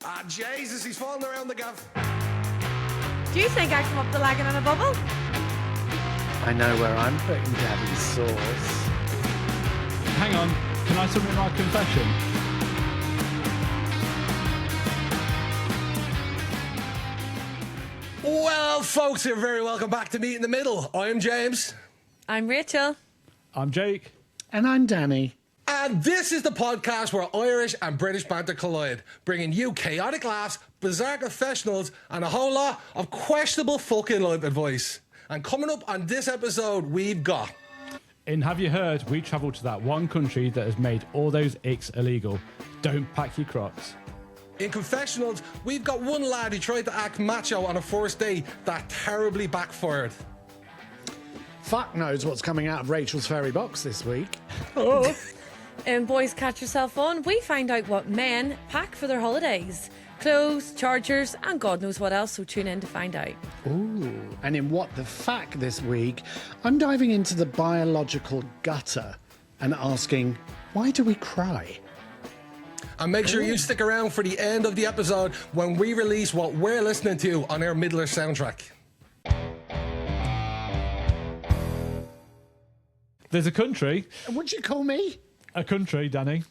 Ah, Jesus, he's falling around the gaff. Do you think I come up the lagging on a bubble? I know where I'm putting Daddy's sauce. Hang on, can I submit my confession? Well, folks, you're very welcome back to Meet in the Middle. I'm James. I'm Rachel. I'm Jake. And I'm Danny. And this is the podcast where Irish and British banter collide, bringing you chaotic laughs, bizarre confessionals, and a whole lot of questionable fucking life advice. And coming up on this episode, we've got... In Have You Heard, we travelled to that one country that has made all those icks illegal. Don't pack your Crocs. In Confessionals, we've got one lad who tried to act macho on a first date that terribly backfired. Fuck knows what's coming out of Rachel's fairy box this week. Oh. In Boys Catch Yourself On, we find out what men pack for their holidays. Clothes, chargers, and God knows what else, so tune in to find out. Ooh. And in What the Fact this week, I'm diving into the biological gutter and asking, why do we cry? And make sure you stick around for the end of the episode when we release what we're listening to on our Middler soundtrack. There's a country... What'd you call me? A country, Danny,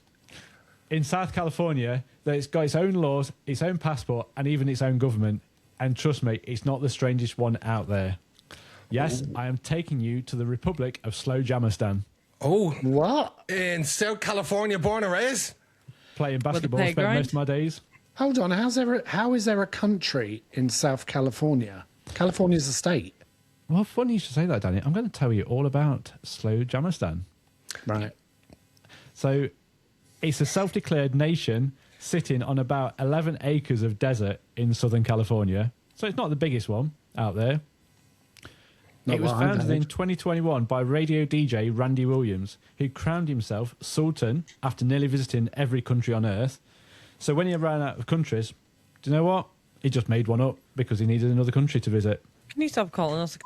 in South California that's got its own laws, its own passport, and even its own government. And trust me, it's not the strangest one out there. Yes, I am taking you to the Republic of Slowjamastan. Oh, What? in South California, born and raised? Playing basketball, spent playground? most of my days. Hold on, how is there a country in South California? California's a state. Well, funny you should say that, Danny. I'm going to tell you all about Slowjamastan. Right. So it's a self-declared nation sitting on about 11 acres of desert in Southern California. So it's not the biggest one out there. Not It was what I founded heard. in 2021 by radio DJ Randy Williams, who crowned himself Sultan after nearly visiting every country on Earth. So when he ran out of countries, do you know what? He just made one up because he needed another country to visit. Can you stop calling us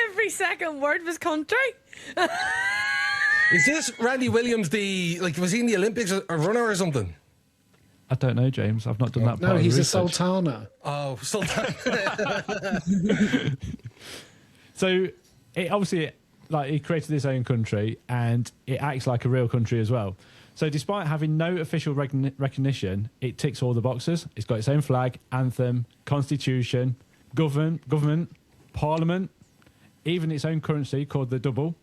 Every second word was country. Is this Randy Williams was he in the Olympics a runner or something? I don't know, James. I've not done that part No, of he's a research. sultana. Oh, Sultan. So it obviously, he created his own country and it acts like a real country as well. So despite having no official recognition, it ticks all the boxes. It's got its own flag, anthem, constitution, government, parliament, even its own currency called the double.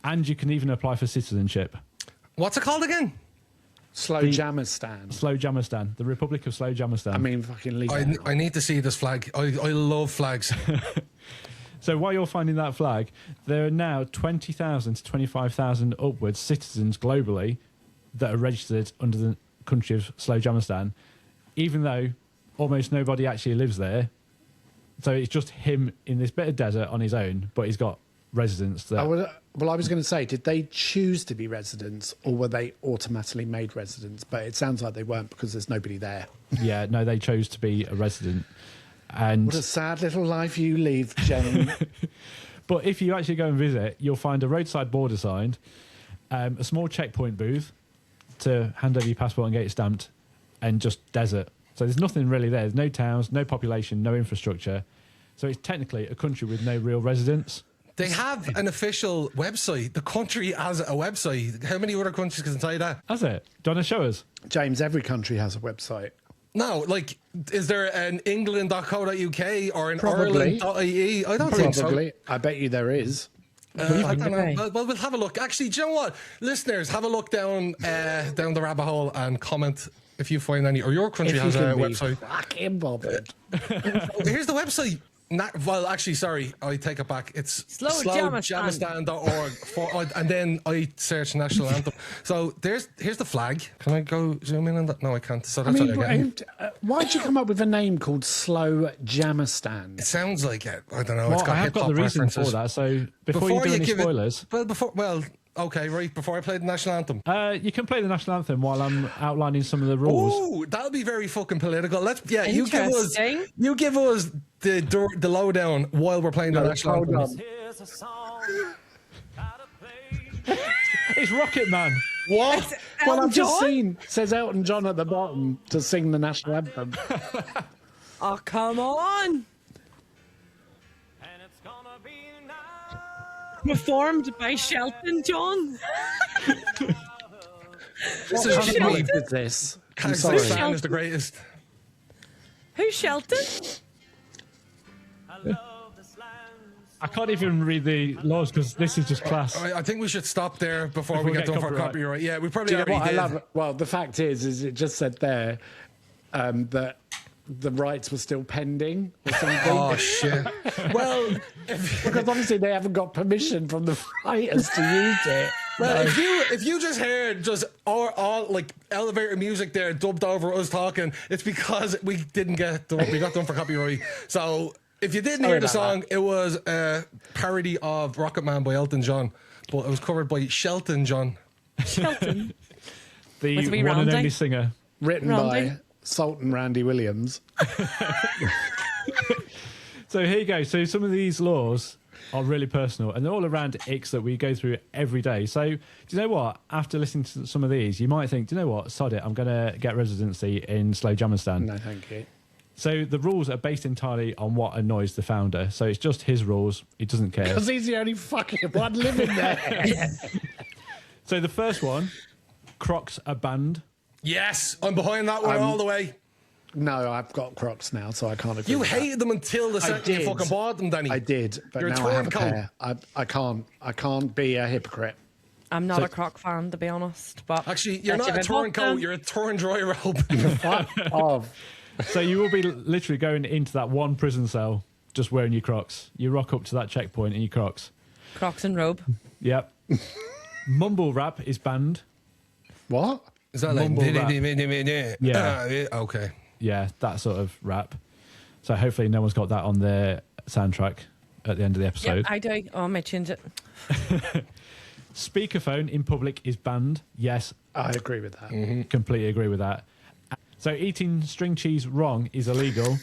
And you can even apply for citizenship. What's it called again? Slowjamastan. Slowjamastan, the Republic of Slowjamastan. I mean, fucking leave it out. I need to see this flag. I love flags. So while you're finding that flag, there are now 20,000 to 25,000 upwards citizens globally that are registered under the country of Slowjamastan, even though almost nobody actually lives there. So it's just him in this bit of desert on his own, but he's got residents that... Well, I was going to say, did they choose to be residents or were they automatically made residents? But it sounds like they weren't because there's nobody there. Yeah, no, they chose to be a resident. And What a sad little life you live, Jane. But if you actually go and visit, you'll find a roadside border sign, a small checkpoint booth to hand over your passport and get it stamped, and just desert. So there's nothing really there. There's no towns, no population, no infrastructure. So it's technically a country with no real residents. They have an official website. The country has a website. How many other countries can say that? Has it? Do you want to show us? James, every country has a website. No, is there an england.co.uk or an Probably. ireland.ie? I don't think so. Probably. I bet you there is. I don't know. Well, we'll have a look. Actually, do you know what? Listeners, have a look down the rabbit hole and comment if you find any, or your country has a website. Fucking bothered. Here's the website. Well, actually, sorry, I take it back. It's slowjamastan.org, and then I search national anthem. So here's the flag. Can I go zoom in on that? No, I can't. So that's what I get. Why'd you come up with a name called Slowjamastan? It sounds like it. I don't know. Well, It's got I have got the reason references. for that. So before you do any spoilers... Okay, right, before I play the national anthem. you can play the national anthem while I'm outlining some of the rules. Oh, that'll be very fucking political. You give us Interesting. the lowdown while we're playing the national anthem. Hold on. It's It's Rocket Man. What? Well, Elton I've just John? seen, says Elton John at the bottom to sing the national anthem. Oh, come on. Performed by Shelton John. This What is kind of week is this? I'm sorry. Stan is the greatest. Who's Shelton? I can't even read the laws because this is just class. I think we should stop there before we get done for copyright. copyright. Yeah, we Do probably you know already what I did. love? Well, the fact is it just said there that the rights were still pending or something. Oh shit! Well, Because obviously they haven't got permission from the writers to use it. well, if you just heard just all like elevator music there dubbed over us talking, it's because we didn't get done, we got done for copyright. So if you didn't Sorry hear the about song, it was a parody of Rocket Man by Elton John, but it was covered by Shelton John. Shelton. The Was we one and Randy? only singer. Written Randy? by Sultan Randy Williams. So here you go. So some of these laws are really personal and they're all around icks that we go through every day. So do you know what? After listening to some of these, you might think, do you know what? Sod it. I'm going to get residency in Slowjamastan. No, thank you. So the rules are based entirely on what annoys the founder. So it's just his rules. He doesn't care. Because he's the only fucking one living there. So the first one, Crocs are banned. Yes, I'm behind that one all the way. No, I've got Crocs now, so I can't agree You with that. hated them until the second you did. fucking bought them, Danny. I did, but You're a now I have a turncoat. pair. I can't be a hypocrite. I'm not So- a Croc fan, to be honest. But Actually, you're Let not you a be both turncoat. them. You're a torn dry robe. Fuck off. So you will be literally going into that one prison cell just wearing your Crocs. You rock up to that checkpoint in your Crocs. Crocs and robe. Yep. Mumble rap is banned. What? Is that like? Mumble rap. Yeah. Okay. Yeah, that sort of rap. So hopefully no one's got that on their soundtrack at the end of the Yeah, episode. I do. Oh, I might change it. Speakerphone in public is banned. Yes, I agree with that. completely agree with that. So eating string cheese wrong is illegal.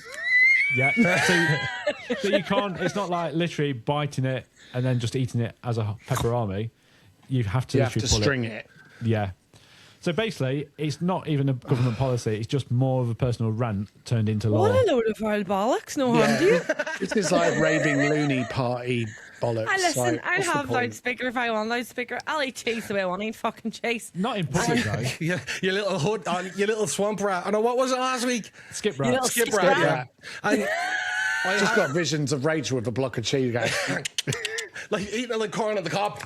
Yeah. So you can't, it's not like literally biting it and then just eating it as a pepperami. You have to You have literally to pull string it. it. Yeah. So basically, it's not even a government policy. It's just more of a personal rant turned into law. What a load of old bollocks. No harm to you. This is like raving loony party bollocks. I listen, Like, I'll what's the have point? loudspeaker if I want loudspeaker. I'll eat cheese the way I want to eat fucking cheese. Not in public, though. Yeah, you little hood, you little swamp rat. I know what was it last week? Skip You rap. little Skip skip rat. rat. Yeah. And I Just had- got visions of Rachel with a block of cheese going, like eating like corn on the cob.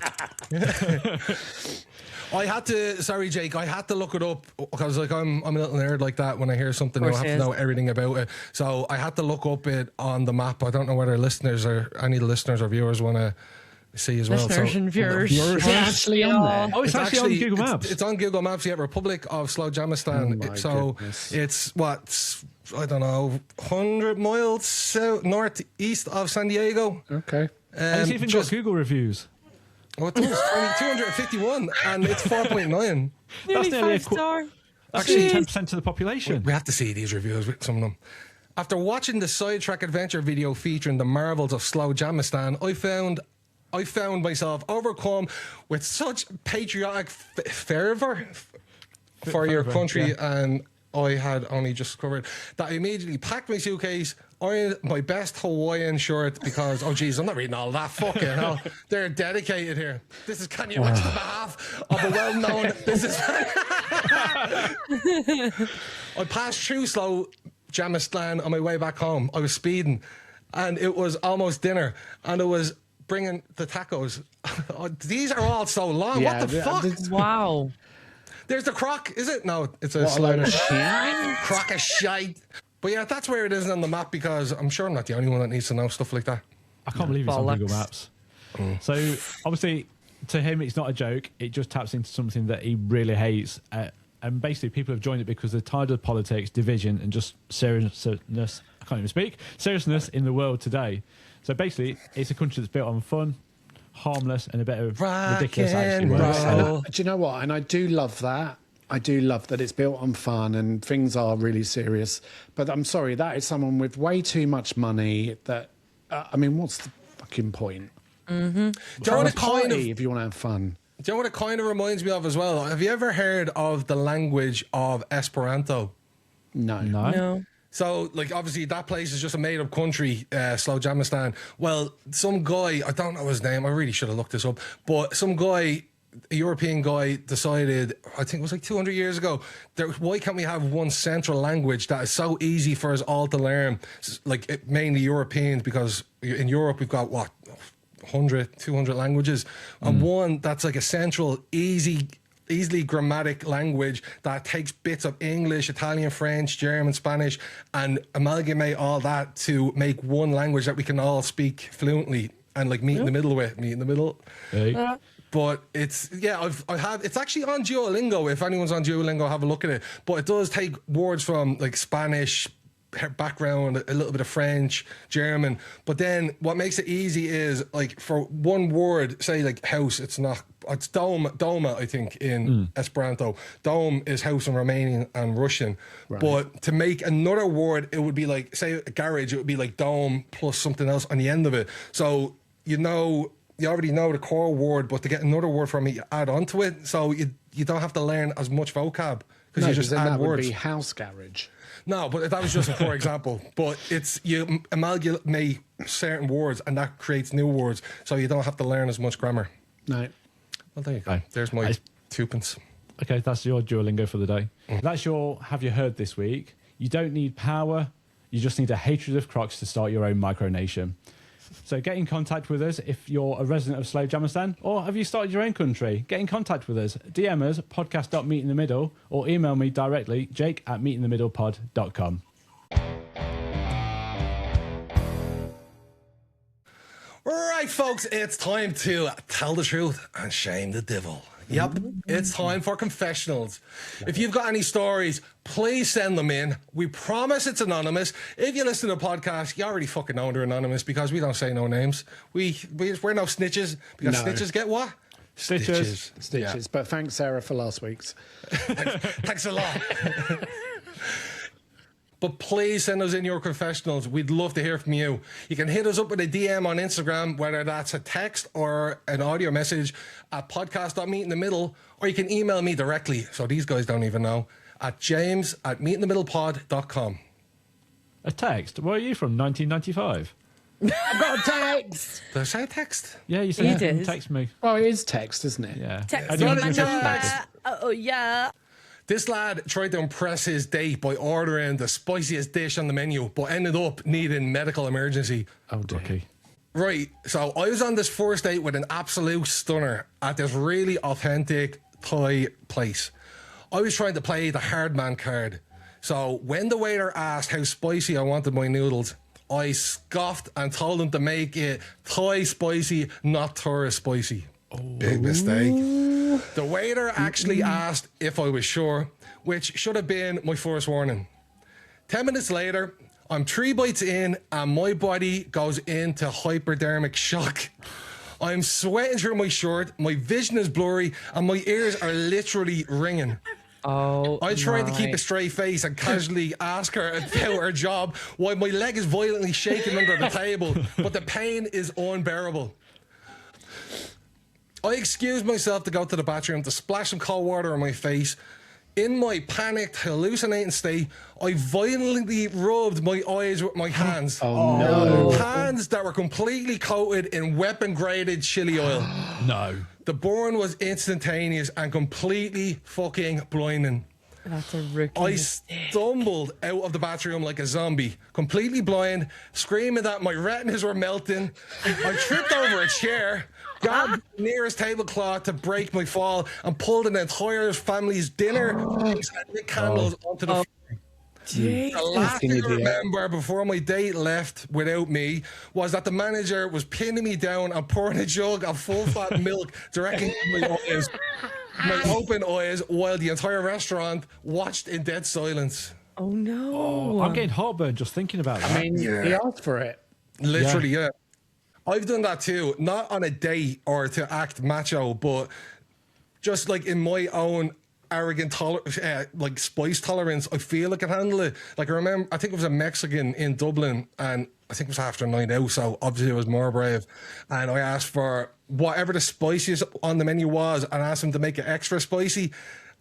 I had to, sorry Jake, I had to look it up because like I'm a little nerd like that. When I hear something, I course have he to is. know everything about it. So I had to look up it on the map. I don't know whether listeners or any of the listeners or viewers want to see as well. Listeners and viewers. Is it actually on there? Oh, it's actually on Google Maps. It's on Google Maps. Yeah, Republic of Slowjamastan. Oh my So goodness. it's what, I don't know, 100 miles south northeast of San Diego. Okay. And it's even got Google reviews. Oh, it does. 251 and it's 4.9. Nearly nearly a 5-star. Actually, Jeez. 10% of the population. We have to see these reviews with some of them. After watching the sidetrack adventure video featuring the marvels of Slowjamastan, I found myself overcome with such patriotic fervor for your fervour, country, yeah. and I had only just discovered that I immediately packed my suitcase, ironed my best Hawaiian shirt because, oh geez, I'm not reading all that. Fucking hell. They're dedicated here. This is Kanye West on behalf of a well-known businessman. I passed through Slowjamastan on my way back home. I was speeding and it was almost dinner and it was bringing the tacos. Oh, these are all so long. Yeah, what the fuck? Wow. There's the croc, is it? No, it's a What a load of Slowjamastan croc of shite. But yeah, that's where it is on the map because I'm sure I'm not the only one that needs to know stuff like that. I can't believe it's on Bollocks. Google Maps. So obviously, to him, it's not a joke. It just taps into something that he really hates. And basically, people have joined it because they're tired of politics, division, and just seriousness. I can't even speak. Seriousness in the world today. So basically, it's a country that's built on fun, harmless, and a bit of Rock ridiculous and actually works. roll. Do you know what? And I do love that. I do love that it's built on fun and things are really serious. But I'm sorry, that is someone with way too much money that, I mean, what's the fucking point? Do you know what Have it a kind party of... if you want to have fun. Do you know what it kind of reminds me of as well? Have you ever heard of the language of Esperanto? No. No. So, like, obviously, that place is just a made-up country, Slowjamastan. Well, some guy, I don't know his name, I really should have looked this up, but some guy, a European guy, decided, I think it was like 200 years ago, that why can't we have one central language that is so easy for us all to learn? Like, mainly Europeans, because in Europe, we've got, 100, 200 languages, and one that's like a central, easily grammatic language that takes bits of English, Italian, French, German, Spanish, and amalgamate all that to make one language that we can all speak fluently and like meet in the middle with. Hey. But it's it's actually on Duolingo. If anyone's on Duolingo, have a look at it. But it does take words from like Spanish background, a little bit of French, German, but then what makes it easy is like for one word, say like house, it's doma, I think, in Esperanto. Dome is house in Romanian and Russian. Right. But to make another word, it would be like, say a garage, it would be like dome plus something else on the end of it. So you already know the core word, but to get another word from it, you add on to it. So you don't have to learn as much vocab because you just then add that words. would be house garage. No, but that was just a poor example. But it's you amalgamate certain words, and that creates new words, so you don't have to learn as much grammar. No. Well, there you go. There's my twopence. Okay, that's your Duolingo for the day. That's your Have You Heard this week. You don't need power. You just need a hatred of Crocs to start your own micronation. So get in contact with us if you're a resident of Slowjamastan, or have you started your own country? Get in contact with us. DM us, podcast.meetinthemiddle, or email me directly, jake@meetinthemiddlepod.com. Right, folks, it's time to tell the truth and shame the devil. Yep, it's time for confessionals. If you've got any stories, please send them in. We promise it's anonymous. If you listen to the podcast, you already fucking know they're anonymous because we don't say no names. We're no snitches because snitches get what? Stitches. Stitches. Yeah. But thanks, Sarah, for last week's. Thanks a lot. But please send us in your confessionals. We'd love to hear from you. You can hit us up with a DM on Instagram, whether that's a text or an audio message at podcast.meetinthemiddle, or you can email me directly, so these guys don't even know, at james@meetinthemiddlepod.com. A text? Where are you from? 1995? I've got a text. Did I say a text? Yeah, you said You you did. can text me. Well, it is text, isn't it? Yeah. Text I didn't me, think my it was number. Oh, yeah. This lad tried to impress his date by ordering the spiciest dish on the menu, but ended up needing medical emergency. Oh, dear. Lucky. Right, so I was on this first date with an absolute stunner at this really authentic Thai place. I was trying to play the hard man card. So when the waiter asked how spicy I wanted my noodles, I scoffed and told him to make it Thai spicy, not tourist spicy. Big mistake. The waiter actually asked if I was sure, which should have been my first warning. 10 minutes later, I'm 3 bites in and my body goes into hypodermic shock. I'm sweating through my shirt, my vision is blurry, and my ears are literally ringing. Oh, I tried to keep a straight face and casually ask her about her job while my leg is violently shaking under the table, but the pain is unbearable. I excused myself to go to the bathroom to splash some cold water on my face. In my panicked, hallucinating state, I violently rubbed my eyes with my hands. Oh, no. Hands that were completely coated in weapon-graded chili oil. No. The burn was instantaneous and completely fucking blinding. That's a rookie. I stumbled out of the bathroom like a zombie, completely blind, screaming that my retinas were melting. I tripped over a chair, grabbed the nearest tablecloth to break my fall, and pulled an entire family's dinner and lit candles onto the floor. The last thing I remember before my date left without me was that the manager was pinning me down and pouring a jug of full-fat milk directly into my eyes. My open eyes while the entire restaurant watched in dead silence. Oh, no. Oh, I'm getting heartburn just thinking about that. I mean, he asked for it. Literally, yeah. I've done that too, not on a date or to act macho, but just like in my own arrogant like spice tolerance. I feel I can handle it. Like I think it was a Mexican in Dublin, and I think it was after a night out, so obviously I was more brave. And I asked for whatever the spiciest on the menu was, and asked them to make it extra spicy.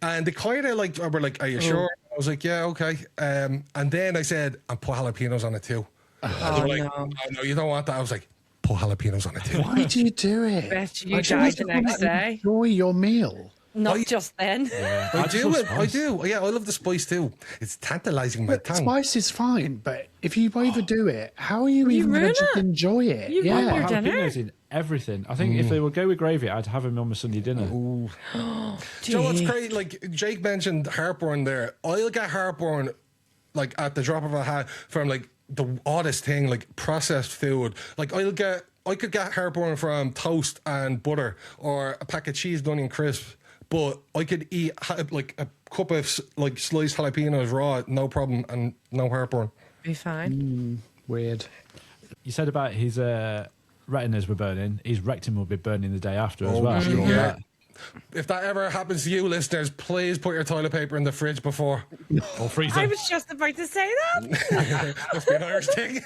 And they kind of like were like, "Are you sure?" I was like, "Yeah, okay." And then I said, "And put jalapenos on it too." And they were like, no. "Oh, no, you don't want that." I was like, "Put jalapenos on it too." Why do you do it? Bet you died the next day. Enjoy your meal. Not just then. Yeah, I just do love it. I spice. do. Yeah, I love the spice too. It's tantalizing my tongue. Spice is fine, but if you overdo it, how are you even going ruin to it. enjoy it? You ruin your dinner. Jalapenos in everything. I think if they would go with gravy, I'd have them on my Sunday dinner. Do you know what's great? Like Jake mentioned heartburn there. I'll get heartburn like at the drop of a hat from like the oddest thing, like processed food. Like I could get heartburn from toast and butter or a pack of cheese done in crisp. But I could eat like a cup of like sliced jalapenos raw, no problem, and no heartburn. Be fine. Weird. You said about his retinas were burning. His rectum will be burning the day after as well. yeah. After all that. If that ever happens to you, listeners, please put your toilet paper in the fridge before. Or freezing. I was just about to say that. Must be an Irish thing.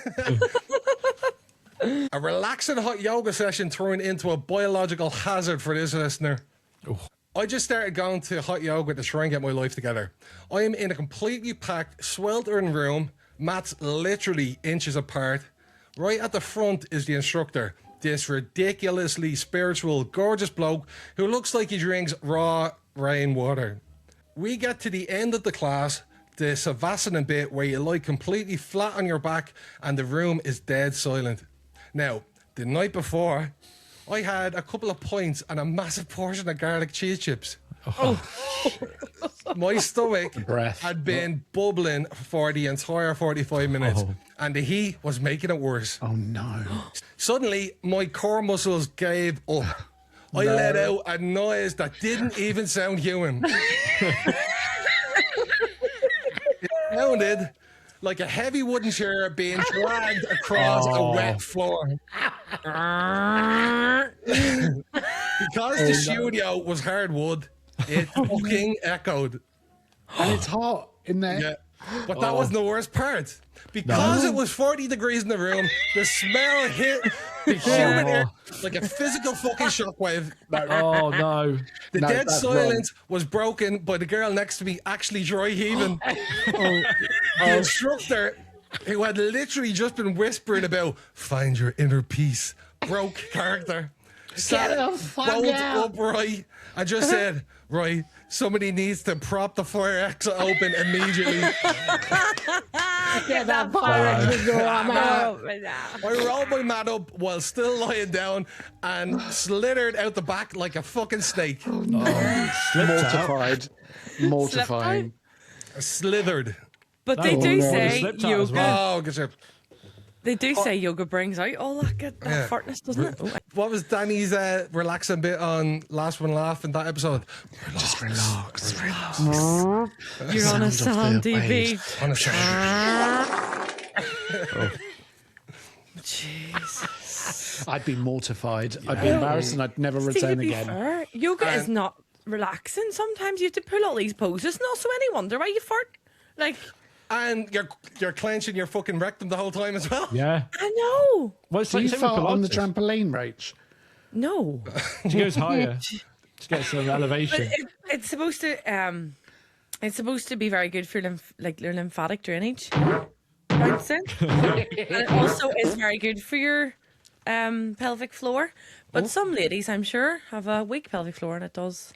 A relaxing hot yoga session turned into a biological hazard for this listener. I just started going to hot yoga to try and get my life together. I am in a completely packed, sweltering room, mats literally inches apart. Right at the front is the instructor, this ridiculously spiritual, gorgeous bloke who looks like he drinks raw rainwater. We get to the end of the class, the Savasana bit where you lie completely flat on your back and the room is dead silent. Now, the night before, I had a couple of pints and a massive portion of garlic cheese chips. My stomach Breath. had been bubbling for the entire 45 minutes, and the heat was making it worse. Oh no. Suddenly, my core muscles gave up. I let out a noise that didn't even sound human. It sounded like a heavy wooden chair being dragged across a wet floor. Because the studio was hardwood, it fucking echoed. And it's hot in there. Yeah. But that wasn't the worst part. Because it was 40 degrees in the room, the smell hit the human air like a physical fucking shockwave. Oh, no. The No, dead that's silence was broken by the girl next to me actually dry heaving. The instructor, who had literally just been whispering about find your inner peace, broke character, sat bolt upright and just said, right, somebody needs to prop the fire exit open immediately. Get that fire exit door on out. I rolled my mat up while still lying down and slithered out the back like a fucking snake. Mortified. Mortifying. Slithered. But they do say Slipped out as yoga. well. Oh, because They do say yoga brings out all that good Yeah. fartness, doesn't it? Oh, what was Danny's relaxing bit on Last One Laugh in that episode? Just relax. you're on a Sound of the sandy waves. beach. On a Jesus. I'd be mortified. I'd be embarrassed and I'd never See, to return be again. fair, yoga is not relaxing. Sometimes you have to pull all these poses. Not so any wonder why you fart. Like, And you're clenching your fucking rectum the whole time as well. Yeah. I know. Well, it's Do like you same with fart on the Pilates. trampoline, Rach? No. She goes higher to get some But elevation. it's supposed to be very good for your lymphatic drainage. Bouncing. And it also is very good for your pelvic floor. But some ladies, I'm sure, have a weak pelvic floor and it does.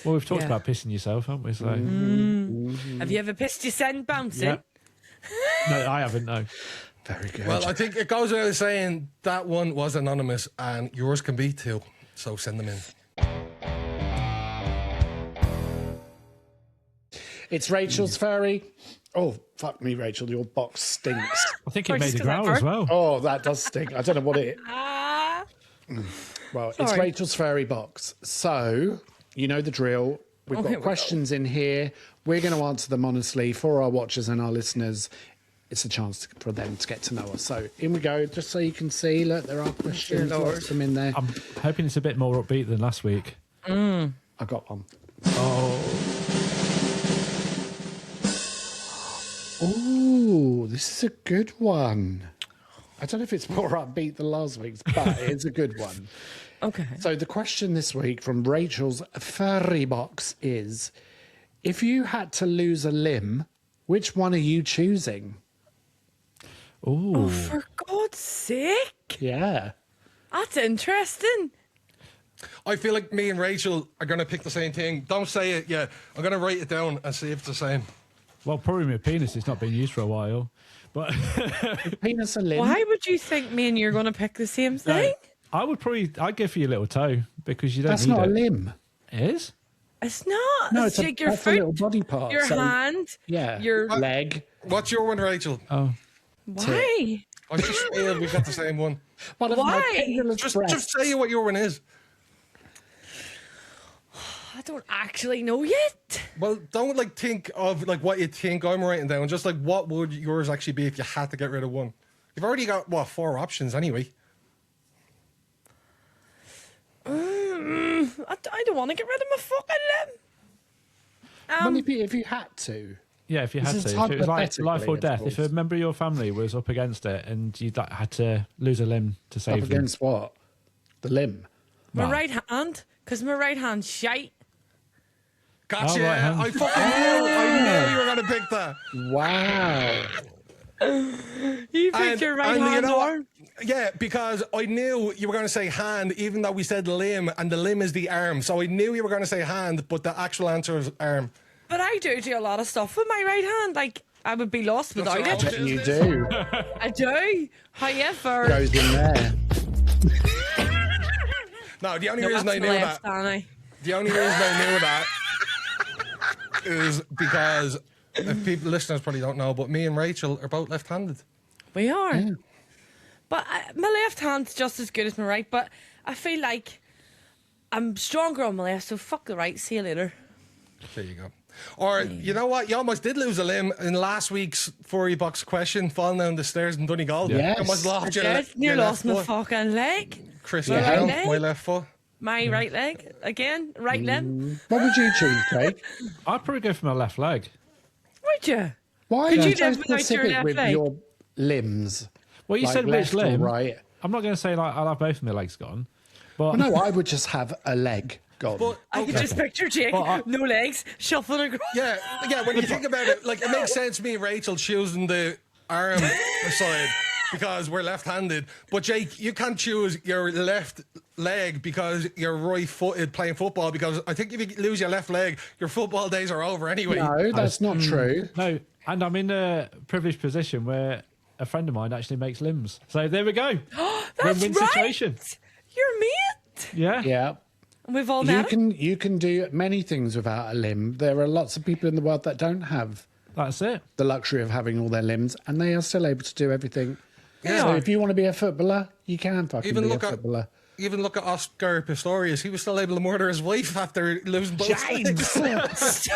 Well, we've talked Yeah. about pissing yourself, haven't we? So, Have you ever pissed your son bouncing? yeah. No, I haven't, no. Very good. Well, I think it goes without saying that one was anonymous and yours can be too. So send them in. It's Rachel's furry. Oh, fuck me, Rachel. Your box stinks. I think Sorry, it made just a 'cause I growl as well. Oh, that does stink. I don't know what it. Ah. Well, it's Sorry. Rachel's furry box. So, you know the drill. We've here got we go. questions in here. We're going to answer them honestly for our watchers and our listeners. It's a chance for them to get to know us. So, in we go. Just so you can see, look, there are questions. Lord. Lots of them in there. I'm hoping it's a bit more upbeat than last week. I got one. Ooh, this is a good one. I don't know if it's more upbeat than last week's, but it's a good one. Okay. So the question this week from Rachel's furry box is, if you had to lose a limb, which one are you choosing? Ooh. Oh, for God's sake. Yeah. That's interesting. I feel like me and Rachel are going to pick the same thing. Don't say it yet. I'm going to write it down and see if it's the same. Well, probably my penis. It's not been used for a while. But Penis a limb? Why would you think me and you're going to pick the same thing? I'd go for your little toe because you don't That's need not it. a limb. It is? It's not. No, it's it's like your that's a little foot, body part. your So, hand, yeah. your... leg. What's your one, Rachel? Oh. Why? I just feel we got the same one. One of my Why? pendulous Just breasts. say what your one is. I don't actually know yet. Well, don't like think of like what you think I'm writing down. Just like what would yours actually be if you had to get rid of one? You've already got what 4 options anyway. I don't want to get rid of my fucking limb. Well, if you had to. Yeah, if you had This to. is If it was like life or hypothetically, of death. If a course. member of your family was up against it and you had to lose a limb to Up save them. against what? The limb. My Wow. right hand, because my right hand's shite. Gotcha. Oh, right hand. I fucking knew. I knew you were gonna pick that. Wow. You picked your right and hand, you know what? Lauren. Yeah, because I knew you were going to say hand, even though we said limb, and the limb is the arm. So I knew you were going to say hand, but the actual answer is arm. But I do a lot of stuff with my right hand. Like, I would be lost without That's it. all. You do. I do. However, Goes in there. No, the only no, reason that's I my knew left, that, Danny. the only reason I knew that is because if people listeners probably don't know, but me and Rachel are both left-handed. We are. Yeah. But my left hand's just as good as my right. But I feel like I'm stronger on my left, so fuck the right. See you later. There you go. Or you know what? You almost did lose a limb in last week's furry box question, falling down the stairs in Donegal. Yes. You almost lost your, Dead. your You lost left my foot. fucking leg. Chris Yeah. down, Right my leg. left foot. My right leg. Again, right limb. What would you choose, Craig? I'd probably go for my left leg. Would you? Why Could are you you so live without your specific left with leg? your limbs? Well, you Like said which left or limb. right? I'm not going to say like I'll have both of my legs gone. But Well, no, I would just have a leg gone. But I could okay. just picture Jake, no legs, shuffling across. Yeah, when you think about it, like it makes sense me and Rachel choosing the arm side because we're left-handed. But Jake, you can't choose your left leg because you're right-footed playing football, because I think if you lose your left leg, your football days are over anyway. No, that's not true. no, and I'm in a privileged position where a friend of mine actually makes limbs. So there we go. That's Win-win right. situation. You're mate. Yeah. Yeah. And we've all You met him. can do many things without a limb. There are lots of people in the world that don't have That's it. the luxury of having all their limbs, and they are still able to do everything. They So are. if you want to be a footballer, you can fucking Even be a look at footballer. Oscar Pistorius. He was still able to murder his wife after losing both legs.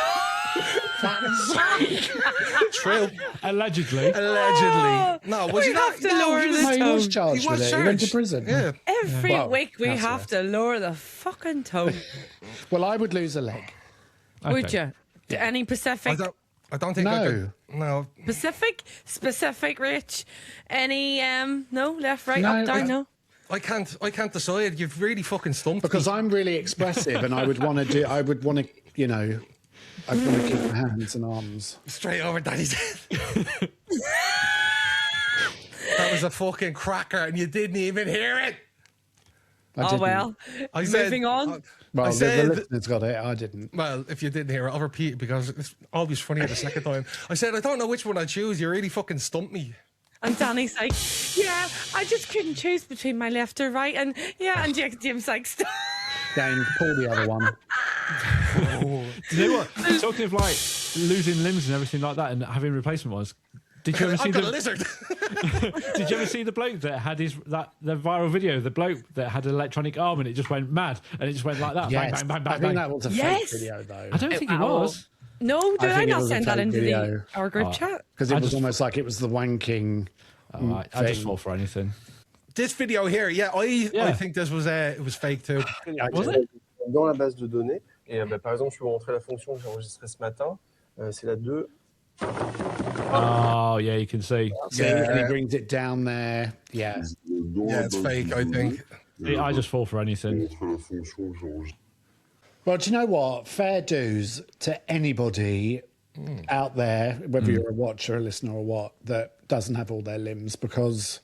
True. Allegedly. Allegedly. No, was We he not? have to No, lower he the was, No, he was tone. charged he was with it. He went to charged. prison. Yeah. Every Well, week we that's have it. to lower the fucking tone. Well, I would lose a leg. Would you? Any Pacific? I don't think I No. could. No. Pacific? Specific, Rich? Any, no? Left, right, No, up, down, no? I can't decide. You've really fucking stumped Because me. I'm really expressive, and I would want to, I'd want to keep my hands and arms. Straight over Daddy's head. That was a fucking cracker, and you didn't even hear it. I Oh, didn't. well. I said- Moving on. Well, I the said- listeners got it. I didn't. Well, if you didn't hear it, I'll repeat it because it's always funnier the second time. I said, I don't know which one I choose. You really fucking stumped me. And Danny's like, yeah, I just couldn't choose between my left or right. And yeah, and Jim's like, stop. James, pull the other one. Do you know what? Talking of like losing limbs and everything like that and having replacement ones, did you ever see I've got a the lizard. Did you ever see the bloke that had the viral video? The bloke that had an electronic arm and it just went mad and it just went like that. Yes, Bang, bang, bang, I bang, think bang. that was a Yes. fake video, though. I don't think it Oh. was. No, did I think it not was a send that fake into video. our group chat? Because it I was just- almost like it was the wanking. I just thing. fall for anything. This video here, I think this was it was fake too. Was it? Dans la base de données. Et par exemple, je peux vous montrer la fonction que j'ai enregistrée ce matin. C'est la 2 Oh, yeah, you can see. See, and he Yeah. brings it down there. Yeah. Yeah, it's fake, I think. I just fall for anything. Well, do you know what? Fair dues to anybody out there, whether you're a watcher, a listener, or what, that doesn't have all their limbs, because,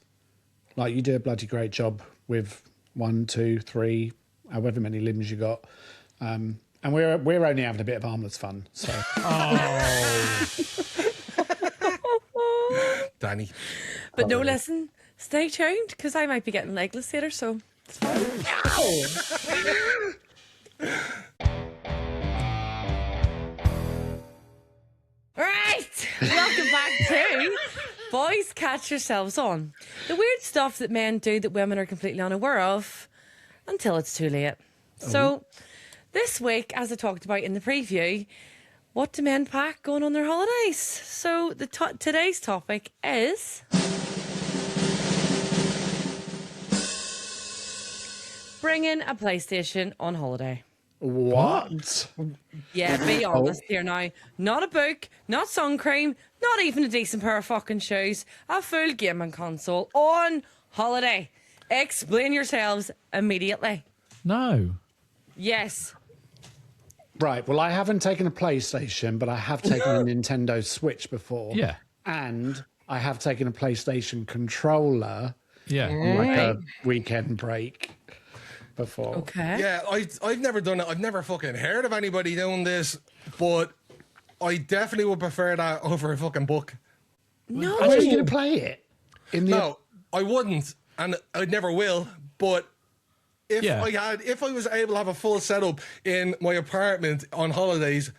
like, you do a bloody great job with 1, 2, 3, however many limbs you got. And we're only having a bit of harmless fun. So Danny. But no, listen, stay tuned because I might be getting legless later, so it's fine. Right, welcome back to Boys Catch Yourselves On. The weird stuff that men do that women are completely unaware of until it's too late. So, this week, as I talked about in the preview, what do men pack going on their holidays? So, today's topic is bringing a PlayStation on holiday. what? Yeah, be honest here now. Not a book, not sun cream, not even a decent pair of fucking shoes. A full gaming console on holiday. Explain yourselves immediately. No. Yes. Right. Well, I haven't taken a PlayStation, but I have taken a Nintendo Switch before. Yeah. And I have taken a PlayStation controller Yeah. on like a weekend break before. Okay. Yeah, I've never done it. I've never fucking heard of anybody doing this, but I definitely would prefer that over a fucking book. No. Where are you going to play it? In the No, I wouldn't, and I never will. But if Yeah. if I was able to have a full setup in my apartment on holidays,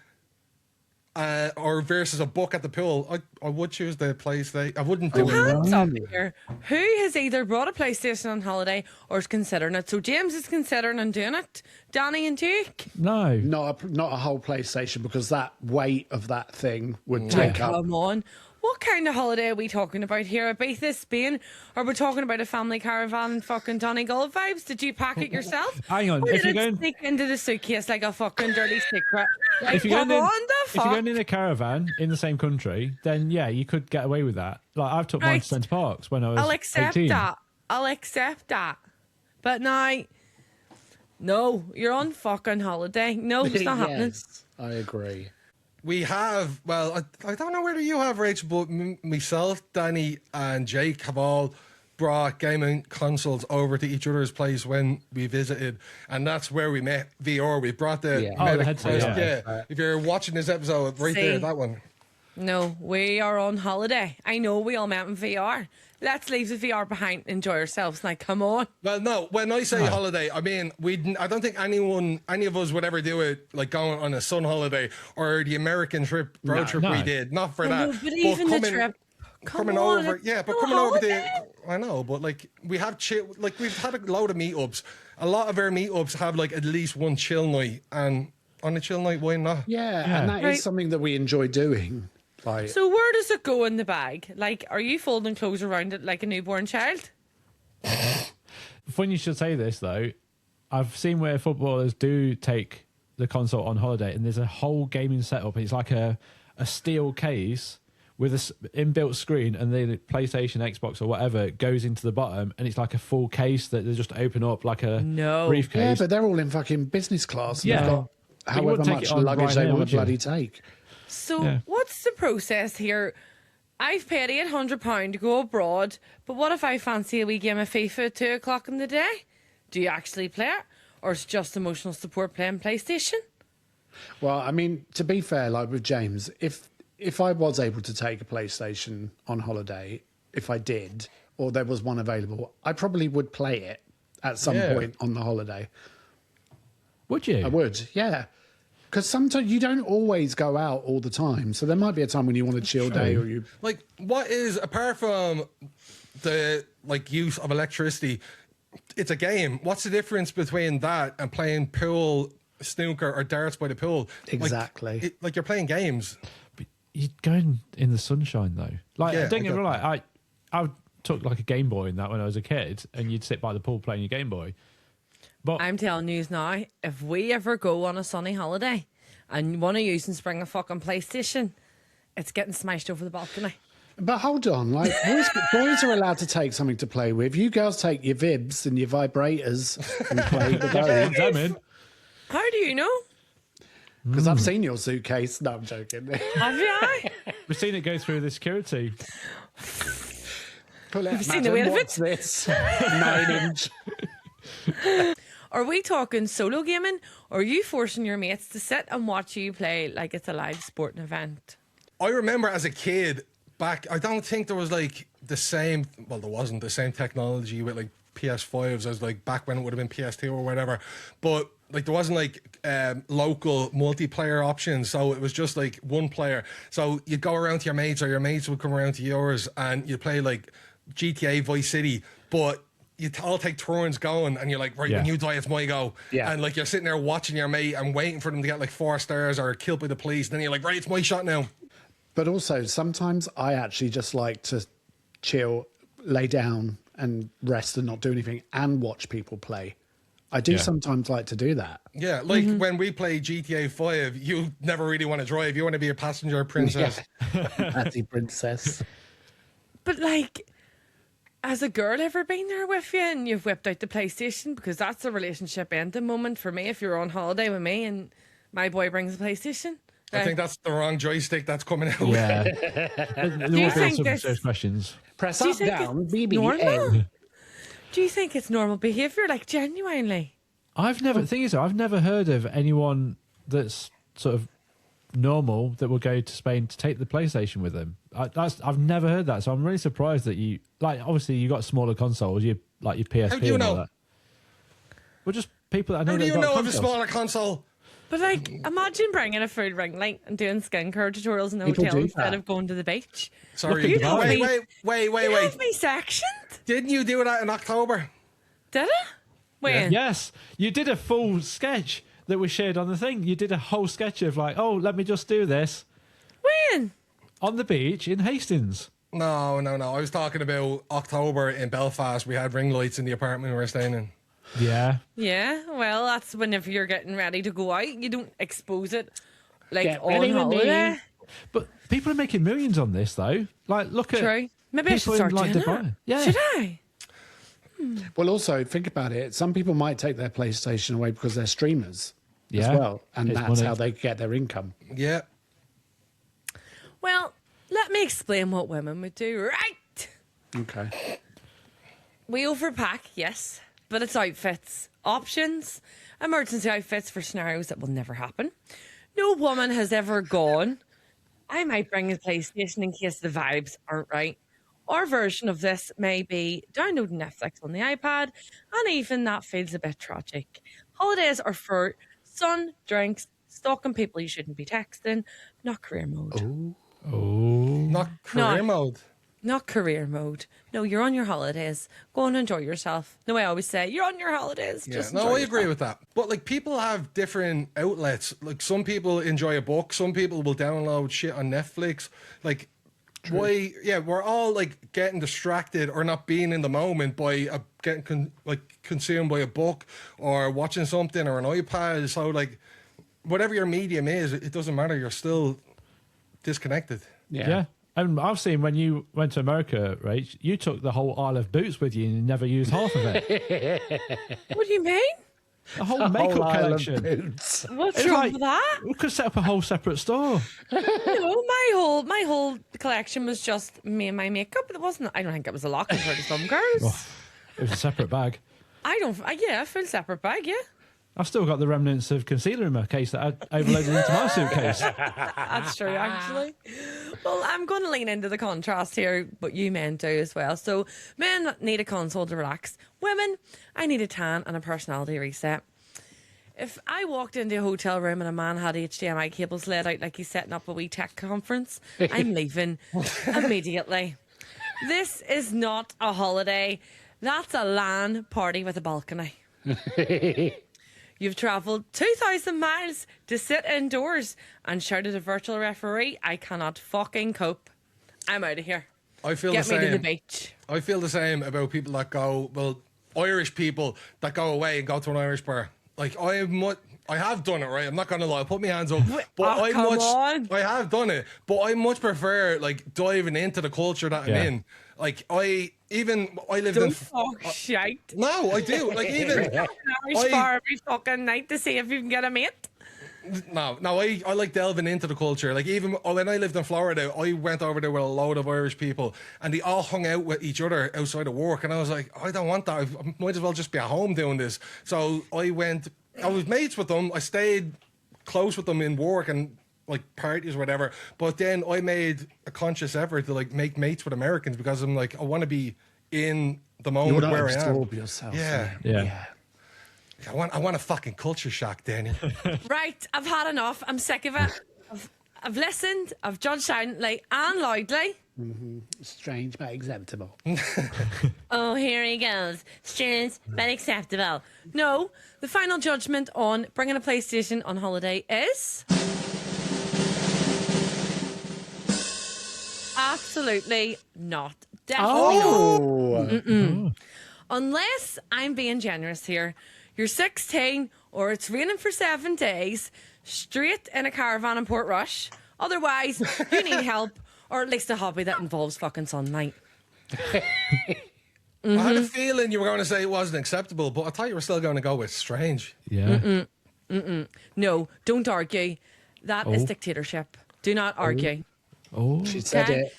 or versus a book at the pool, I would choose the PlayStation. I wouldn't do it. Hands up here. Who has either brought a PlayStation on holiday or is considering it? So James is considering and doing it. Danny and Jake. No. not a whole PlayStation, because that weight of that thing would Like, take up. come on. What kind of holiday are we talking about here? Ibiza, Spain? Or we're talking about a family caravan and fucking Donegal vibes? Did you pack it yourself? Hang on, Or if did you're it going- sneak into the suitcase like a fucking dirty secret? Like, If you're come going in, on, the if you're fuck? going in a caravan in the same country, then yeah, you could get away with that. Like I've took mine Right. to Centre Parks when I was I'll accept 18. that. I'll accept that. But now, no, you're on fucking holiday. No, it's not happening. Yes, I agree. We have, well, I don't know whether you have, Rachel, but myself, Danny, and Jake have all brought gaming consoles over to each other's place when we visited, and that's where we met VR. We brought the Yeah. Oh, the Meta headset, Quest. yeah. Yeah, if you're watching this episode, right there, See? that one. No, we are on holiday. I know we all met in VR. Let's leave the VR behind. Enjoy ourselves. Now, come on. Well, no, when I say holiday, I mean, I don't think any of us would ever do it like going on a sun holiday or the American road trip No. we did. Not for No, that. but even the coming- trip. Come coming on, over, it's yeah, but still a coming over holiday. I know, but like we have like we've had a load of meetups. A lot of our meetups have like at least one chill night, and on a chill night, why not? Yeah, and that is Right. something that we enjoy doing. Like, So where does it go in the bag? Like, are you folding clothes around it like a newborn child? Funny you should say this though. I've seen where footballers do take the console on holiday, and there's a whole gaming setup. It's like a steel case with inbuilt screen, and the PlayStation, Xbox, or whatever goes into the bottom, and it's like a full case that they just open up like a No. yeah, briefcase. but they're all in fucking business class. And Yeah. they've got But you however wouldn't take much it on luggage they Ryanair, want would to you? bloody take. So Yeah. what's the process here? I've paid £800 to go abroad, but what if I fancy a wee game of FIFA at 2 o'clock in the day? Do you actually play it? Or is it just emotional support playing PlayStation? Well, I mean, to be fair, like with James, if I was able to take a PlayStation on holiday, if I did, or there was one available, I probably would play it at some Yeah. point on the holiday. Would you? I would, yeah. Because sometimes you don't always go out all the time. So there might be a time when you want a chill day, or you. Like, what is, apart from the like use of electricity, it's a game. What's the difference between that and playing pool, snooker, or darts by the pool? Exactly. Like you're playing games. You'd go in the sunshine though. Like, Yeah, don't get I me got- wrong. I took like a Game Boy in that when I was a kid, and you'd sit by the pool playing your Game Boy. But I'm telling you now, if we ever go on a sunny holiday and want to use and spring a fucking PlayStation, it's getting smashed over the balcony. But hold on, like boys are allowed to take something to play with. You girls take your vibs and your vibrators and play with those. I'm in. How do you know? Because I've seen your suitcase. No, I'm joking. Have you? We've seen it go through the security. Pull out, seen the weight of what's it? this? 9-inch. Are we talking solo gaming, or are you forcing your mates to sit and watch you play like it's a live sporting event? I remember as a kid back, I don't think there was like the same, well, there wasn't the same technology with like PS5s as like back when it would have been PS2 or whatever. But like there wasn't like local multiplayer options. So it was just like one player. So you'd go around to your mates or your mates would come around to yours and you'd play like GTA Vice City. But you all take turns going and you're like, right, when you die, it's my go. Yeah. And like you're sitting there watching your mate and waiting for them to get like 4 stars or killed by the police. And then you're like, right, it's my shot now. But also, sometimes I actually just like to chill, lay down and rest and not do anything and watch people play. I do sometimes like to do that. Yeah, like when we play GTA 5, you never really want to drive. You want to be a passenger princess. Natty princess. But like, has a girl ever been there with you and you've whipped out the PlayStation? Because that's a relationship ending moment for me if you're on holiday with me and my boy brings a PlayStation. I think that's the wrong joystick that's coming out. Yeah. There you will be think some this- serious questions. Press Do you up, think down, it's BB, normal? A. Do you think it's normal behaviour? Like, genuinely? The thing is, though, I've never heard of anyone that's sort of normal that will go to Spain to take the PlayStation with them. I've never heard that, so I'm really surprised that you, like, obviously you got smaller consoles, you like your PSP How do you and all know? that. Well, just people that I know. How do that you got know of a consoles. smaller console? But like, imagine bringing a food ring light and doing skincare tutorials in the People hotel do instead that. of going to the beach. Sorry. You have me- Wait. You have me sectioned? Didn't you do that in October? Did it? When? Yes, you did a full sketch that was shared on the thing. You did a whole sketch of like, oh, let me just do this When? on the beach in Hastings. No. I was talking about October in Belfast. We had ring lights in the apartment we were staying in. Yeah. Yeah, well, that's whenever you're getting ready to go out. You don't expose it like Get on ready with me. holiday. But people are making millions on this, though. Like, look at True. Maybe I should people in, start like, doing Dubai. that. Yeah. Should I? Well, also, think about it. Some people might take their PlayStation away because they're streamers Yeah. as well. And It's that's money. how they get their income. Yeah. Well, let me explain what women would do, right? Okay. We overpack, yes, but it's outfits. Options, emergency outfits for scenarios that will never happen. No woman has ever gone, I might bring a PlayStation in case the vibes aren't right. Our version of this may be downloading Netflix on the iPad, and even that feels a bit tragic. Holidays are for sun, drinks, stalking people you shouldn't be texting, not career mode. Not career mode. Not career mode. No, you're on your holidays. Go and enjoy yourself. No, I always say, you're on your holidays. Yeah, Just no, enjoy I agree yourself. with that. But like people have different outlets. Like some people enjoy a book, some people will download shit on Netflix. Like why? Yeah, we're all like getting distracted or not being in the moment by getting consumed by a book or watching something or an iPad. So like whatever your medium is, it doesn't matter. You're still disconnected. Yeah. And I've seen when you went to America, Rach, you took the whole Isle of Boots with you and you never used half of it. What do you mean? A whole makeup Isle of collection. Boots. What's It's wrong like- with that? We could set up a whole separate store. No, my whole collection was just me and my makeup. It wasn't. I don't think it was a lot compared to some girls. It was a separate bag. Yeah, full separate bag. Yeah, I've still got the remnants of concealer in my case that I overloaded into my suitcase. that's true. Actually, well, I'm going to lean into the contrast here, but you men do as well. So, men need a console to relax. Women, I need a tan and a personality reset. If I walked into a hotel room and a man had HDMI cables laid out like he's setting up a wee tech conference, I'm leaving immediately. This is not a holiday. That's a LAN party with a balcony. You've travelled 2,000 miles to sit indoors and shout at a virtual referee. I cannot fucking cope. I'm out of here. I feel Get the me to the same. beach. I feel the same about people that go, well, Irish people that go away and go to an Irish bar. Like I have done it, right? I'm not gonna lie. Put my hands up. But oh, come on. I have done it, but I much prefer like diving into the culture that I'm in. Like I lived Don't in. fuck shite. No, I do. Like even An Irish bar every fucking night to see if you can get a mate. no. I like delving into the culture. Like even when I lived in Florida, I went over there with a load of Irish people, and they all hung out with each other outside of work. And I was like, I don't want that. I might as well just be at home doing this. So I was mates with them. I stayed close with them in work and like parties or whatever. But then I made a conscious effort to like make mates with Americans because I'm like, I want to be in the moment You where want to I am. absorb yourself. Yeah. I want a fucking culture shock, Danny. Right, I've had enough. I'm sick of it. I've listened. I've judged silently and loudly. Strange but acceptable. Oh, here he goes. Strange but acceptable. No, the final judgment on bringing a PlayStation on holiday is absolutely not. Definitely not. Oh, Unless I'm being generous here. You're 16 or it's raining for 7 days, straight in a caravan in Portrush. Otherwise, you need help or at least a hobby that involves fucking sunlight. I had a feeling you were going to say it wasn't acceptable, but I thought you were still going to go with strange. Yeah. No, don't argue. That is dictatorship. Do not argue. Oh. she said Okay. it.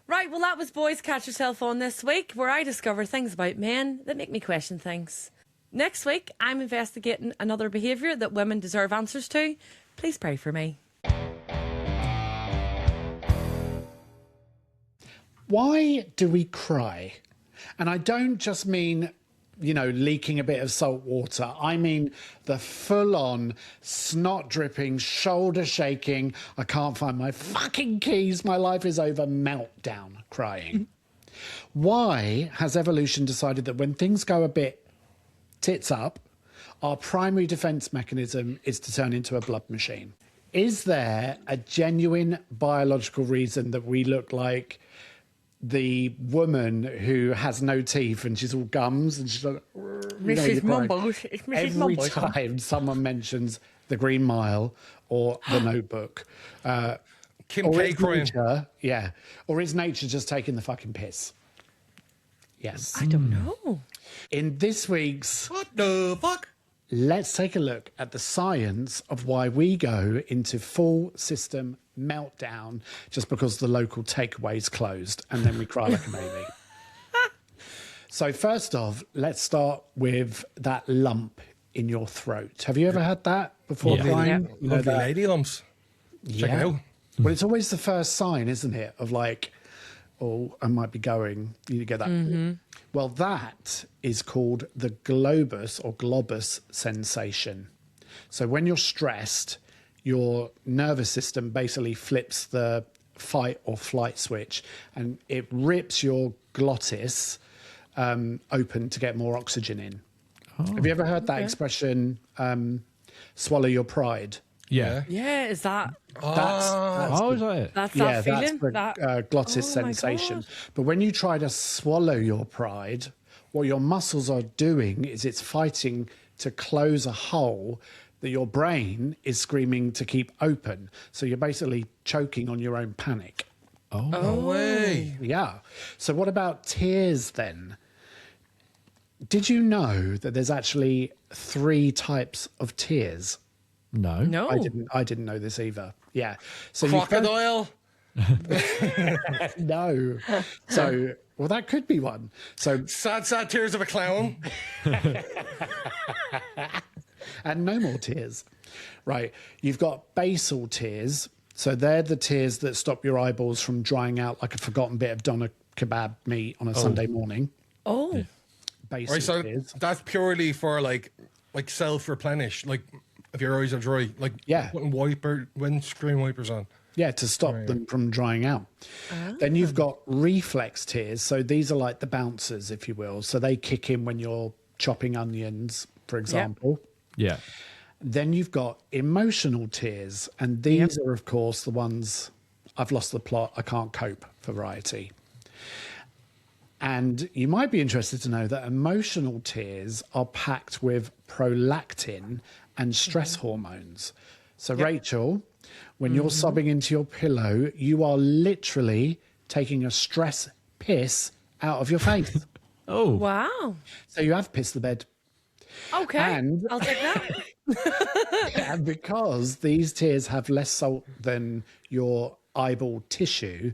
Right, well, that was Boys Catch Yourself On this week, where I discover things about men that make me question things. Next week, I'm investigating another behaviour that women deserve answers to. Please pray for me. Why do we cry? And I don't just mean, leaking a bit of salt water. I mean the full-on, snot-dripping, shoulder-shaking, I can't find my fucking keys, my life is over, meltdown crying. Why has evolution decided that when things go a bit tits up, our primary defense mechanism is to turn into a blood machine? Is there a genuine biological reason that we look like the woman who has no teeth and she's all gums and she's like, Mrs. Mumbles. It's Mrs. every Mumbles. time someone mentions the Green Mile or the Notebook, Kim or K is crying. nature, or is nature just taking the fucking piss? Yes. I don't know. In this week's What the fuck? Let's take a look at the science of why we go into full system meltdown just because the local takeaway's closed and then we cry like a baby. So first off, let's start with that lump in your throat. Have you ever had that before Yeah. crying? Yeah. You know Lovely that? lady lumps. Check it out. Well, it's always the first sign, isn't it? Of like, oh, I might be going. You get that. Well, that is called the globus sensation. So when you're stressed, your nervous system basically flips the fight or flight switch and it rips your glottis open to get more oxygen in. Have you ever heard that expression, swallow your pride? Yeah. Yeah, is that That's Oh, is that it? that's yeah, that feeling? that's the glottis Oh my sensation. God. But when you try to swallow your pride, what your muscles are doing is it's fighting to close a hole that your brain is screaming to keep open. So you're basically choking on your own panic. No way. Yeah. So what about tears then? Did you know that there's actually 3 types of tears? No. No. I didn't know this either. Yeah. So you've got- Crocodile. No. So, well, that could be one. So, Sad tears of a clown. and no more tears. Right. You've got basal tears. So they're the tears that stop your eyeballs from drying out like a forgotten bit of doner kebab meat on a Sunday morning. Oh. Basal Right, so tears. that's purely for like self-replenish. Like if your eyes are dry, like Yeah. putting windscreen wipers on. Yeah, to stop them from drying out. Then you've got reflex tears. So these are like the bouncers, if you will. So they kick in when you're chopping onions, for example. Yeah. Then you've got emotional tears. And these are, of course, the ones I've lost the plot, I can't cope for variety. And you might be interested to know that emotional tears are packed with prolactin and stress hormones. So, Rachel, when you're sobbing into your pillow, you are literally taking a stress piss out of your face. Oh, Wow. So you have pissed the bed. Okay. And- I'll take that. And because these tears have less salt than your eyeball tissue,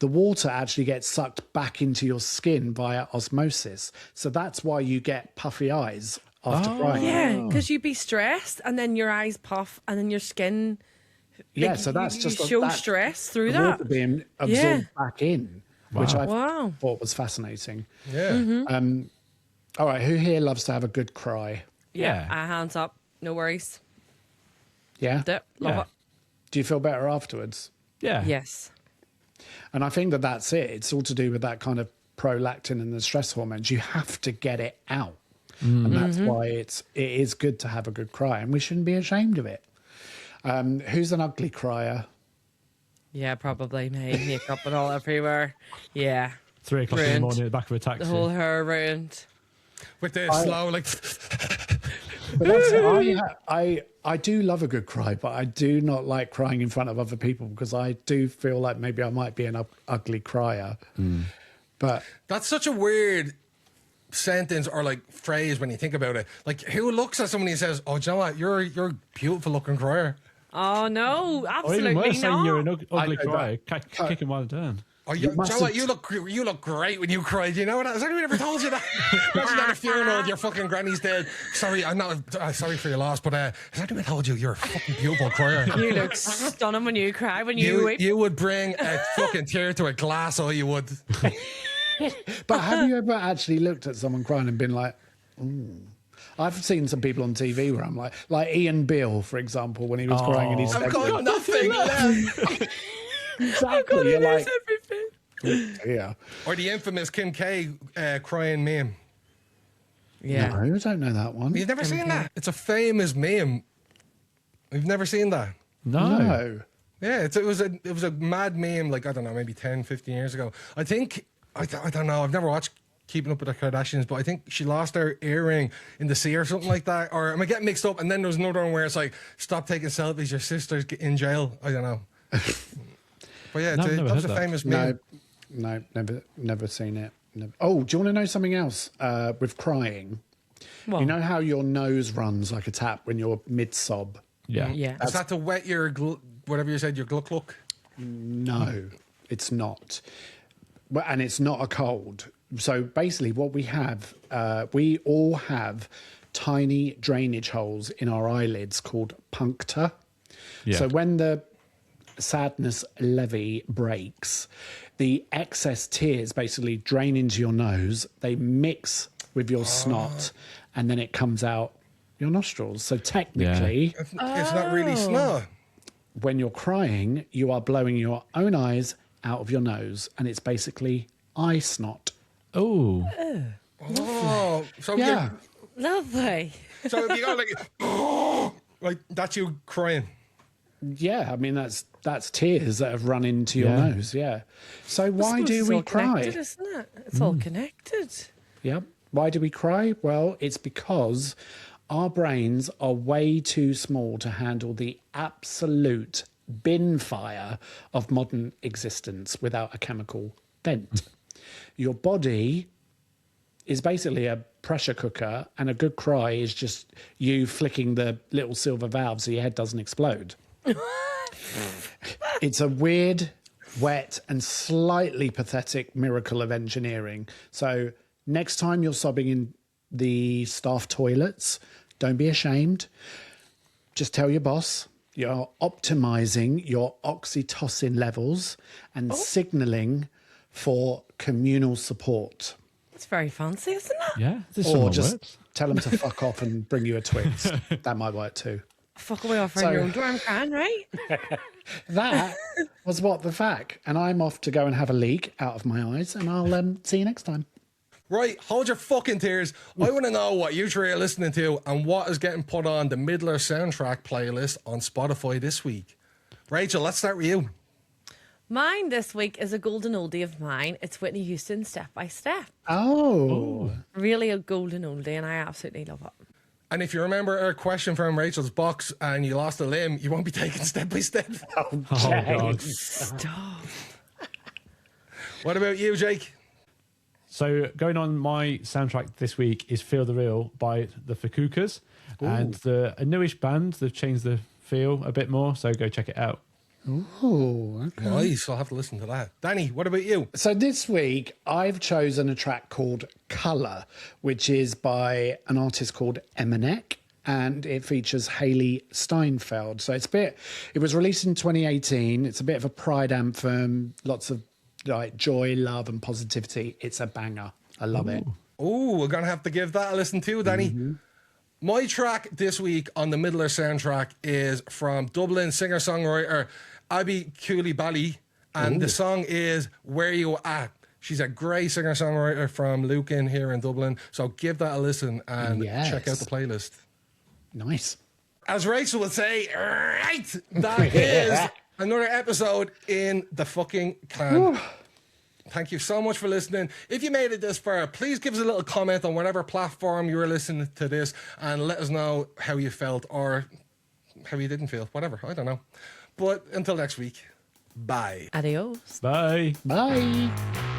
the water actually gets sucked back into your skin via osmosis. So that's why you get puffy eyes after crying. Yeah, because you'd be stressed and then your eyes puff and then your skin. Yeah, like, so that's you just show that- stress through the that. water being absorbed back in, which I Wow. thought was fascinating. Yeah. All right, who here loves to have a good cry? yeah. Hands up. No worries. Yeah? Love Yeah. it. Do you feel better afterwards? Yeah. Yes. And I think that that's it. It's all to do with that kind of prolactin and the stress hormones. You have to get it out. And that's why it is good to have a good cry. And we shouldn't be ashamed of it. Who's an ugly crier? Yeah, probably me. Makeup and all everywhere. Yeah. 3 o'clock in the Ruined. morning at the back of a taxi. The whole hair ruined. With the slow, like, But that's, I do love a good cry, but I do not like crying in front of other people because I do feel like maybe I might be an ugly crier. But that's such a weird sentence or like phrase when you think about it. Like, who looks at somebody and says, "Oh, do you know what? You're a beautiful looking crier." Oh, no. Or Absolutely even worse, saying not. you're an ugly know crier. Kick him while down. Oh, you know must what? have- You look great when you cried. You know what? Has anyone ever told you that? Imagine at a funeral, your fucking granny's dead. Sorry, I'm not. Sorry for your loss, but has anyone told you you're a fucking beautiful crier? You look stunning when you cry, when you weep. You would bring a fucking tear to a glass, or you would. But have you ever actually looked at someone crying and been like, ooh? I've seen some people on TV where I'm like Ian Beale, for example, when he was crying and he said, I've got nothing left. exactly, you're like, everything. yeah. Or the infamous Kim K crying meme. Yeah. No, I don't know that one. You've never seen that? It's a famous meme. You've never seen that? No. Yeah, it was a mad meme, like, I don't know, maybe 10, 15 years ago. I think, I don't know, I've never watched Keeping Up with the Kardashians, but I think she lost her earring in the sea or something like that. Or am I getting mixed up? And then there was another one where it's like, stop taking selfies, your sister's in jail. I don't know. But yeah, No, I've never that was a heard that. famous meme. No, never seen it. Never. Oh, do you want to know something else with crying? Well, You know how your nose runs like a tap when you're mid-sob? Yeah. yeah. Is that to wet your, whatever you said, your gluck? No, it's not. And it's not a cold. So basically what we have, we all have tiny drainage holes in our eyelids called puncta. Yeah. So when the sadness levee breaks, the excess tears basically drain into your nose. They mix with your snot, and then it comes out your nostrils. So technically, It's not really snow. when you're crying, you are blowing your own eyes out of your nose, and it's basically eye snot. Oh. Oh, so Yeah. Lovely. So if you go like, like that's you crying. Yeah, I mean that's tears that have run into your Yeah. nose. Yeah. So why Suppose do it's we all cry? connected, isn't it? It's all connected. Yeah. Why do we cry? Well, it's because our brains are way too small to handle the absolute bin fire of modern existence without a chemical vent. Your body is basically a pressure cooker, and a good cry is just you flicking the little silver valve so your head doesn't explode. It's a weird, wet, and slightly pathetic miracle of engineering. So next time you're sobbing in the staff toilets, don't be ashamed. Just tell your boss you're optimizing your oxytocin levels and signaling for communal support. It's very fancy, isn't it? Yeah. This Or someone just works. tell them to fuck off and bring you a Twix. That might work too. Fuck away off So- your own door. I'm crying, right? That was What the Fact. And I'm off to go and have a leak out of my eyes, and I'll see you next time. Right, hold your fucking tears. I want to know what you three are listening to and what is getting put on the Midler soundtrack playlist on Spotify this week. Rachel, let's start with you. Mine this week is a golden oldie of mine. It's Whitney Houston, Step by Step. Oh. Really a golden oldie, and I absolutely love it. And if you remember our question from Rachel's box and you lost a limb, you won't be taken step by step. Oh, God. James. Stop. What about you, Jake? So going on my soundtrack this week is Feel the Real by the Fukukas. And a newish band. They've changed the feel a bit more, so go check it out. Oh, okay. Nice. I'll have to listen to that. Danny, what about you? So this week I've chosen a track called Colour, which is by an artist called Emanek, and it features Hayley Steinfeld. So it was released in 2018. It's a bit of a pride anthem, lots of like joy, love and positivity. It's a banger. I love it. Oh, we're going to have to give that a listen too, Danny. My track this week on the Middler soundtrack is from Dublin singer-songwriter Abby Cooley-Bally, and the song is Where You At. She's a great singer-songwriter from Lucan here in Dublin, so give that a listen and check out the playlist. Nice. As Rachel would say, right, that is another episode in the fucking can. Thank you so much for listening. If you made it this far, please give us a little comment on whatever platform you were listening to this and let us know how you felt or how you didn't feel. Whatever. I don't know. But until next week, bye. Adios. Bye. Bye.